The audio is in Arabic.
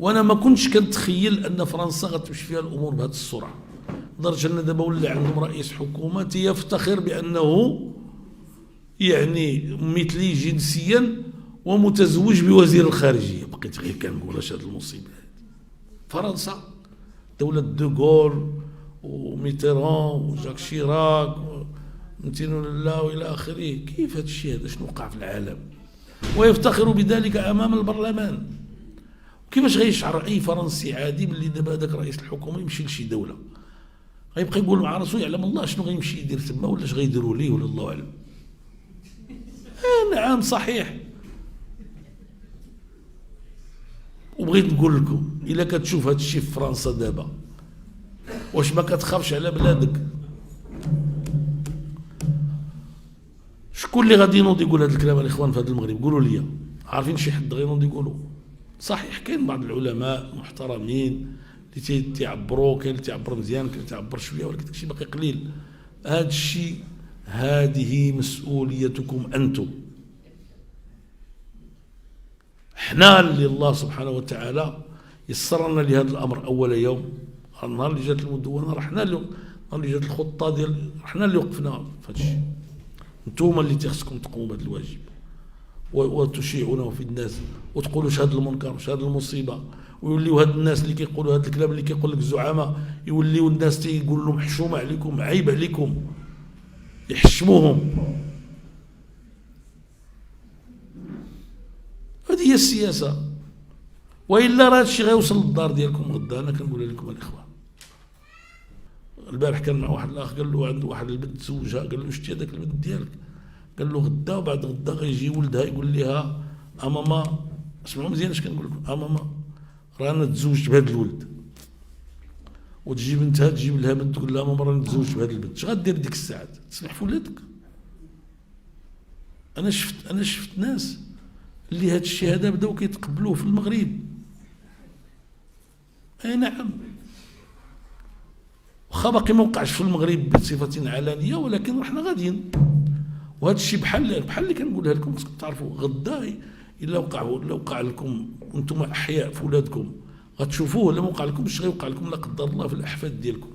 وانا ما كنتش كنتخيل ان فرنسا غتمشي فيها الامور بهذه السرعه، لدرجه ان دابا ولا عندهم رئيس حكومه يفتخر بانه يعني مثلي جنسيا ومتزوج بوزير الخارجيه. بقيت غير كنقول اش هذه المصيبه هذه. فرنسا دوله دوغول وميتيران وجاك شيراك ومتينو لا والى اخره. كيف هذا الشيء هذا؟ شنو وقع في العالم؟ ويفتخر بذلك امام البرلمان. كيفاش غيشعر اي فرنسي عادي باللي دابا هذاك رئيس الحكومه يمشي لشي دوله؟ غيبقى يقول مع راسو يعلم الله شنو غيمشي يدير تما، ولا اش غيديروا ليه، ولا الله اعلم. نعم صحيح. وبغيت نقول لكم الا كتشوف هذا الشيء في فرنسا دابا، واش ما كتخافش على بلادك؟ شكون اللي غادي ينوض يقول هذا الكلام الاخوان في هذا المغرب؟ قولوا لي، عارفين شي حد غينوض يقولوا؟ صحيح كاين بعض العلماء محترمين اللي تيعبروا، كاين اللي تيعبر مزيان، كاين اللي تيعبر شويه، ولكن داكشي باقي قليل. هذا الشيء هذه مسؤوليتكم انتم. حنا اللي الله سبحانه وتعالى يسر لنا لهذا الامر اول يوم. النهار اللي جات المدونه راه حنا النهار اللي جات الخطه ديال حنا اللي وقفنا في هذا الشيء. انتم اللي تخصكم تقوموا بهذا الواجب وتشيعونه في الناس وتقولوا هذا المنكر هذا المصيبه، ويوليو هاد الناس اللي كيقولوا هذا الكلام اللي كيقول لك الزعماء يوليو الناس تيقول لهم حشومه عليكم، عيب عليكم، يحشموهم. هذه هي السياسه. والا راه هادشي غيوصل للدار ديالكم غدا. انا كنقول لكم الاخوان، البارح كان مع واحد الاخ قال له عنده واحد البنت تزوجها، قال له شتي هذاك البنت ديالك؟ قال له غدا وبعد غدا غيجي ولدها يقول لها ماما، اسمعوا مزيان اش كنقول لكم، ماما راه انا تزوجت بهذا الولد. وتجي بنتها تجيب لها بنت تقول لها ماما راني تزوجت بهذا البنت. اش غدير ديك الساعات؟ تسمح في ولادك؟ انا شفت ناس اللي هذا الشيء هذا بداو كيتقبلوه في المغرب. اي نعم، واخا باقي ما وقعش في المغرب بصفه علانيه، ولكن رحنا غاديين. وهذا الشيء بحال اللي كنقولها لكم خصكم تعرفوا. غدا الا وقع لكم وانتم احياء في ولادكم غتشوفوه، الا ما وقع لكم اش غيوقع لكم لا قدر الله في الاحفاد ديالكم.